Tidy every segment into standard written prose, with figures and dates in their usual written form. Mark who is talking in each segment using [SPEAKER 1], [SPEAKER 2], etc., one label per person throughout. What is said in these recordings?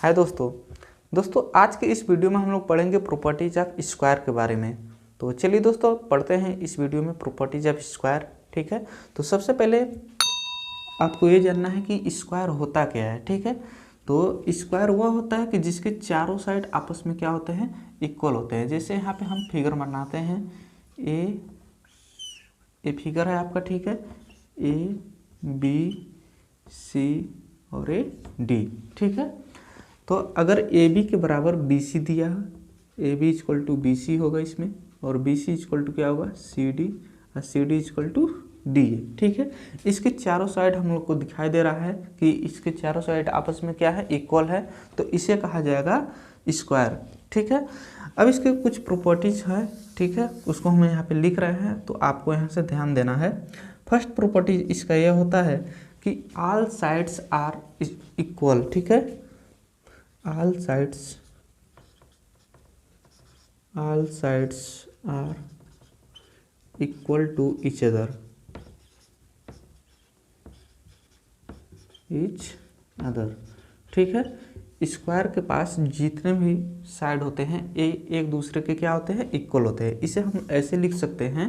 [SPEAKER 1] हाय दोस्तों आज के इस वीडियो में हम लोग पढ़ेंगे प्रॉपर्टीज ऑफ स्क्वायर के बारे में। तो चलिए दोस्तों पढ़ते हैं इस वीडियो में प्रॉपर्टीज ऑफ स्क्वायर। ठीक है, तो सबसे पहले आपको ये जानना है कि स्क्वायर होता क्या है। ठीक है, तो स्क्वायर वह होता है कि जिसके चारों साइड आपस में क्या होते हैं, इक्वल होते हैं। जैसे यहाँ पे हम फिगर बनाते हैं, ए फिगर है आपका। ठीक है, ए बी सी और ए डी। ठीक है, तो अगर ए बी के बराबर बी सी दिया है, A B equal to B C होगा इसमें, और बी सी इक्वल टू क्या होगा, सी डी, और C D equal to D A. ठीक है, इसके चारों साइड हम लोग को दिखाई दे रहा है कि इसके चारों साइड आपस में क्या है, इक्वल है, तो इसे कहा जाएगा स्क्वायर। ठीक है, अब इसके कुछ प्रॉपर्टीज है। ठीक है, उसको हम यहाँ पे लिख रहे हैं, तो आपको यहाँ से ध्यान देना है। फर्स्ट प्रॉपर्टी इसका यह होता है कि ऑल साइड्स आर इक्वल। ठीक है, all sides are equal to each other। ठीक है, स्क्वायर के पास जितने भी साइड होते हैं एक दूसरे के क्या होते हैं, इक्वल होते हैं। इसे हम ऐसे लिख सकते हैं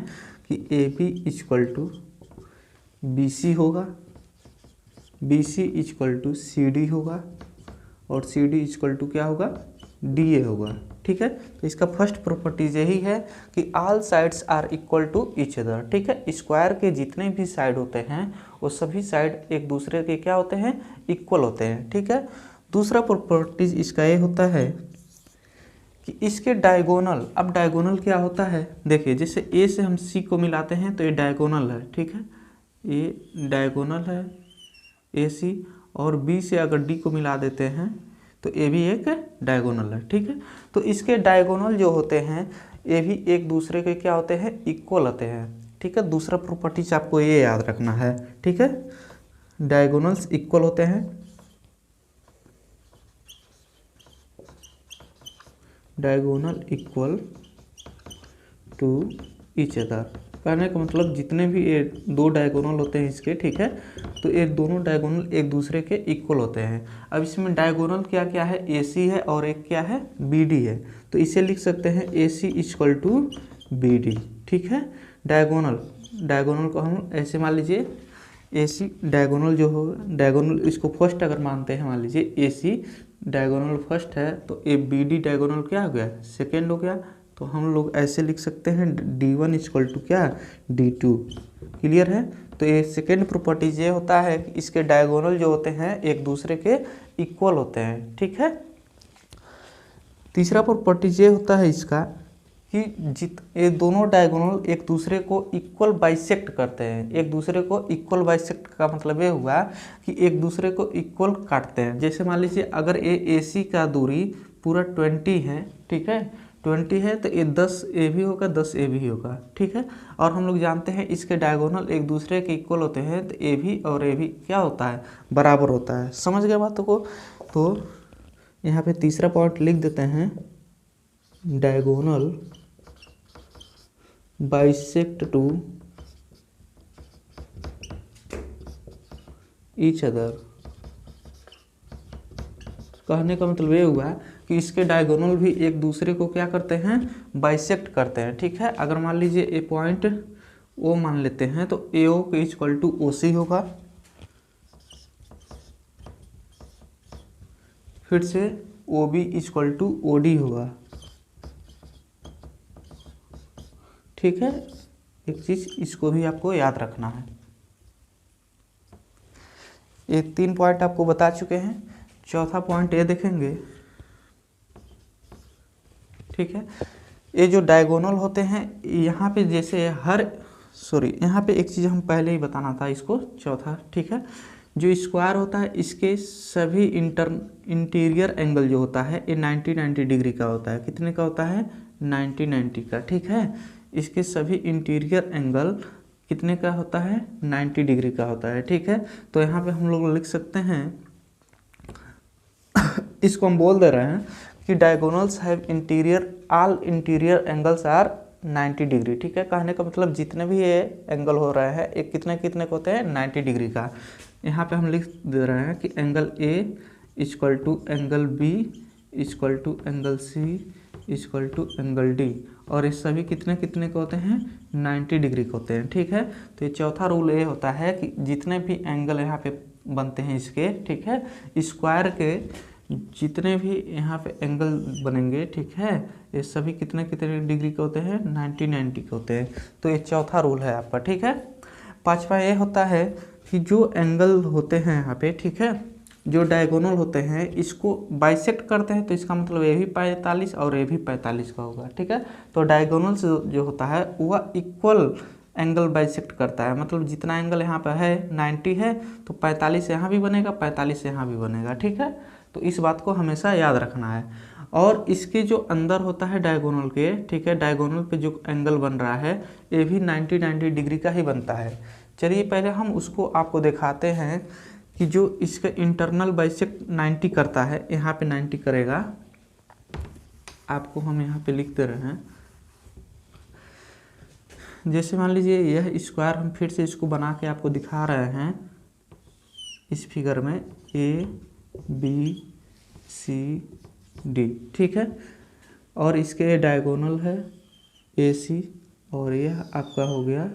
[SPEAKER 1] कि A B equal to B C होगा, B C equal to C D होगा, और सी डी इक्वल टू क्या होगा, डी ए होगा। ठीक है, तो इसका फर्स्ट प्रॉपर्टीज यही है कि all sides are equal to each other. ठीक है, स्क्वायर के जितने भी साइड होते हैं वो सभी साइड एक दूसरे के क्या होते हैं, इक्वल होते हैं। ठीक है, दूसरा प्रॉपर्टीज इसका ये होता है कि इसके डायगोनल। अब डायगोनल क्या होता है, देखिए जैसे ए से हम सी को मिलाते हैं तो ये डायगोनल है। ठीक है, ये डायगोनल है ए सी, और बी से अगर डी को मिला देते हैं तो ए भी एक डायगोनल है। ठीक है, तो इसके डायगोनल जो होते हैं ये भी एक दूसरे के क्या होते हैं, इक्वल होते हैं। ठीक है, दूसरा प्रॉपर्टीज आपको ये याद रखना है। ठीक है, डायगोनल्स इक्वल होते हैं, diagonal equal to each other. कहने का मतलब जितने भी ये दो डायगोनल होते हैं इसके, ठीक है, तो ये दोनों डायगोनल एक दूसरे के इक्वल होते हैं। अब इसमें डायगोनल क्या क्या है, ए सी है और एक क्या है, बी डी है, तो इसे लिख सकते हैं ए सी इक्वल टू बी डी। ठीक है, डायगोनल को हम ऐसे मान लीजिए, ए सी डायगोनल जो हो, डायगोनल इसको फर्स्ट अगर मानते हैं, मान लीजिए ए सी डायगोनल फर्स्ट है, तो ए बी डी डायगोनल क्या हो गया, सेकेंड हो गया। तो हम लोग ऐसे लिख सकते हैं डी वन इक्वल टू क्या, डी टू। क्लियर है, तो ये सेकेंड प्रॉपर्टीज ये होता है कि इसके डायगोनल जो होते हैं एक दूसरे के इक्वल होते हैं। ठीक है, तीसरा प्रॉपर्टीज ये होता है इसका कि ये दोनों डायगोनल एक दूसरे को इक्वल बाइसेक्ट करते हैं। एक दूसरे को इक्वल बाइसेक्ट का मतलब ये हुआ कि एक दूसरे को इक्वल काटते हैं। जैसे मान लीजिए अगर ए सी का दूरी पूरा 20 है, ठीक है, 20 है, तो ये 10 ए भी होगा, 10 ए भी होगा। ठीक है, और हम लोग जानते हैं इसके डायगोनल एक दूसरे के इक्वल होते हैं, तो ए भी और ए भी क्या होता है, बराबर होता है। समझ गए बातों को। तो यहाँ पे तीसरा पॉइंट लिख देते हैं, diagonal bisect to each other. कहने का मतलब ये हुआ कि इसके डायगोनल भी एक दूसरे को क्या करते हैं, बाइसेक्ट करते हैं। ठीक है, अगर मान लीजिए ए पॉइंट ओ मान लेते हैं, तो ए ओ के इक्वल टू ओ सी होगा, फिर से O B equal to O D होगा। ठीक है, एक चीज इसको भी आपको याद रखना है। ये 3 पॉइंट आपको बता चुके हैं। चौथा पॉइंट ये देखेंगे, ठीक है, ये जो डायगोनल होते हैं यहाँ पे जैसे यहाँ पे एक चीज़ हम पहले ही बताना था इसको, चौथा। ठीक है, जो स्क्वायर होता है इसके सभी इंटीरियर एंगल जो होता है ये 90 डिग्री का होता है। कितने का होता है, 90 का। ठीक है, इसके सभी इंटीरियर एंगल कितने का होता है, 90 डिग्री का होता है। ठीक है, तो यहाँ पे हम लोग लिख सकते हैं, इसको हम बोल दे रहे हैं कि diagonals have all interior angles are 90 degree. ठीक है, कहने का मतलब जितने भी ये एंगल हो रहे हैं एक कितने कितने होते हैं, 90 डिग्री का। यहाँ पे हम लिख दे रहे हैं कि angle A equal to angle B equal to angle C equal to angle D, और ये सभी कितने कितने के होते हैं 90 डिग्री के होते हैं। ठीक है, तो ये चौथा रूल ये होता है कि जितने भी एंगल यहाँ पे बनते हैं इसके, ठीक है, स्क्वायर के जितने भी यहाँ पे एंगल बनेंगे, ठीक है, ये सभी कितने कितने डिग्री के होते हैं 90 के होते हैं। तो ये चौथा रूल है आपका। ठीक है, पांचवा ये होता है कि जो एंगल होते हैं यहाँ पे, ठीक है, जो डायगोनल होते हैं इसको बाइसेक्ट करते हैं, तो इसका मतलब ये भी 45 और ये भी 45 का होगा। ठीक है, तो डायगोनल जो होता है वह इक्वल एंगल बाइसेक्ट करता है, मतलब जितना एंगल यहाँ पे है 90 है तो 45 यहाँ भी बनेगा, 45 यहाँ भी बनेगा। ठीक है, तो इस बात को हमेशा याद रखना है। और इसके जो अंदर होता है डायगोनल के, ठीक है, डायगोनल पे जो एंगल बन रहा है ये भी 90 डिग्री का ही बनता है। चलिए पहले हम उसको आपको दिखाते हैं कि जो इसका इंटरनल बाइसेक्ट 90 करता है, यहाँ पे 90 करेगा, आपको हम यहाँ पे लिख दे रहे हैं। जैसे मान लीजिए यह स्क्वायर, हम फिर से इसको बना के आपको दिखा रहे हैं इस फिगर में, ए बी सी डी, ठीक है, और इसके डायगोनल है ए सी और यह आपका हो गया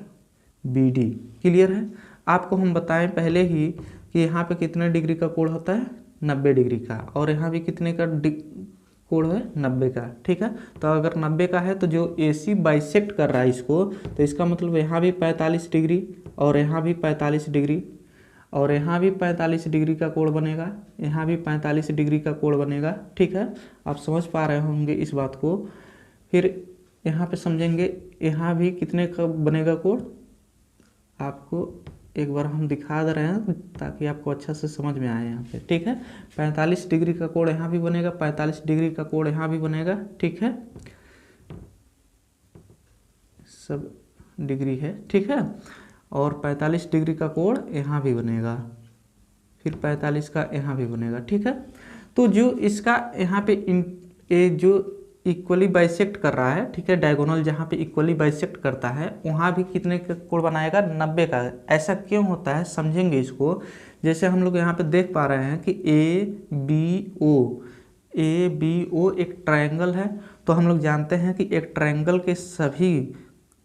[SPEAKER 1] बी डी। क्लियर है? आपको हम बताएं पहले ही कि यहाँ पे कितने डिग्री का कोण होता है 90 डिग्री का, और यहाँ भी कितने का कोण है 90 का। ठीक है, तो अगर 90 का है तो जो AC बाइसेक्ट कर रहा है इसको, तो इसका मतलब यहाँ भी 45 डिग्री और यहाँ भी 45 डिग्री और यहाँ भी 45 डिग्री का कोण बनेगा, यहाँ भी 45 डिग्री का कोण बनेगा। ठीक है, आप समझ पा रहे होंगे इस बात को। फिर यहाँ पे समझेंगे यहाँ भी कितने का बनेगा कोण, आपको एक बार हम दिखा दे रहे हैं ताकि आपको अच्छा से समझ में आए यहाँ पे। ठीक है, 45 डिग्री का कोण यहाँ भी बनेगा, 45 डिग्री का कोण यहाँ भी बनेगा। ठीक है, सब डिग्री है। ठीक है, और 45 डिग्री का कोण यहाँ भी बनेगा, फिर 45 का यहाँ भी बनेगा। ठीक है, तो जो इसका यहाँ पे ये जो इक्वली बाइसेक्ट कर रहा है, ठीक है, डायगोनल जहाँ पे इक्वली बाइसेक्ट करता है वहाँ भी कितने का कोण बनाएगा 90 का। ऐसा क्यों होता है समझेंगे इसको। जैसे हम लोग यहाँ पे देख पा रहे हैं कि ए बी ओ एक ट्रायंगल है, तो हम लोग जानते हैं कि एक ट्रायंगल के सभी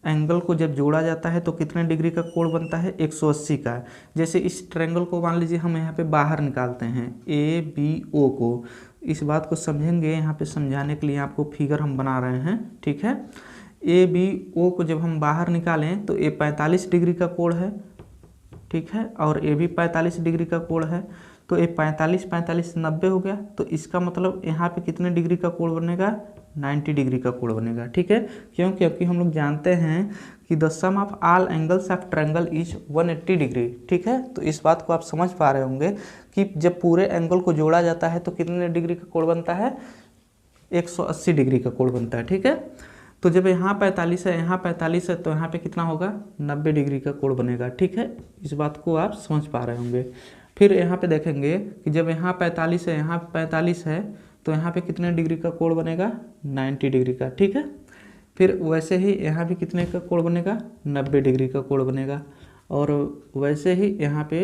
[SPEAKER 1] एंगल को जब जोड़ा जाता है तो कितने डिग्री का कोण बनता है 180 का। जैसे इस ट्रायंगल को मान लीजिए हम यहाँ पे बाहर निकालते हैं ए बी ओ को, इस बात को समझेंगे यहाँ पे समझाने के लिए आपको फिगर हम बना रहे हैं। ठीक है, ए बी ओ को जब हम बाहर निकालें तो ये 45 डिग्री का कोण है, ठीक है, और ये भी 45 डिग्री का कोण है, तो ये 45 45 90 हो गया। तो इसका मतलब यहाँ पे कितने डिग्री का कोण बनेगा 90 डिग्री का कोण बनेगा। ठीक है, क्यों? क्योंकि हम लोग जानते हैं कि the sum of all angles of triangle is 180 degree. ठीक है, तो इस बात को आप समझ पा रहे होंगे कि जब पूरे एंगल को जोड़ा जाता है तो कितने डिग्री का कोण बनता है 180 डिग्री का कोण बनता है। ठीक है, तो जब यहाँ 45 है यहाँ 45 है तो यहाँ पे कितना होगा 90 डिग्री का कोण बनेगा। ठीक है, इस बात को आप समझ पा रहे होंगे। फिर यहाँ पे देखेंगे कि जब यहाँ 45 है यहाँ 45 है तो यहाँ पे कितने डिग्री का कोण बनेगा 90 डिग्री का। ठीक है, फिर वैसे ही यहाँ भी कितने का कोण बनेगा 90 डिग्री का कोण बनेगा, और वैसे ही यहाँ पे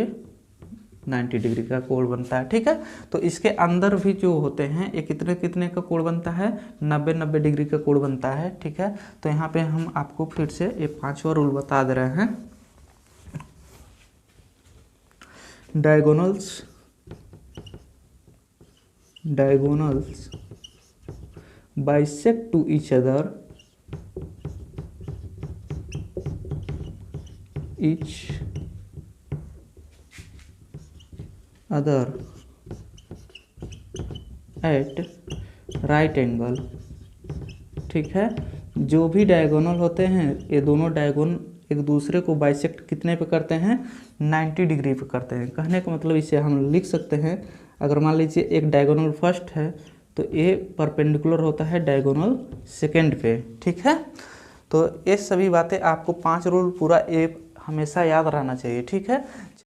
[SPEAKER 1] 90 डिग्री का कोण बनता है। ठीक है, तो इसके अंदर भी जो होते हैं ये कितने कितने का कोण बनता है 90 डिग्री का कोण बनता है। ठीक है, तो यहाँ पे हम आपको फिर से ये पांचवा रूल बता दे रहे हैं। Diagonals bisect to each other at right angle. ठीक है, जो भी डायगोनल होते हैं ये दोनों डायगोनल एक दूसरे को बाइसेक्ट कितने पे करते हैं 90 डिग्री पे करते हैं। कहने का मतलब इसे हम लिख सकते हैं, अगर मान लीजिए एक डायगोनल फर्स्ट है तो ये परपेंडिकुलर होता है डायगोनल सेकंड पे। ठीक है, तो ये सभी बातें आपको 5 रूल पूरा ये हमेशा याद रहना चाहिए। ठीक है,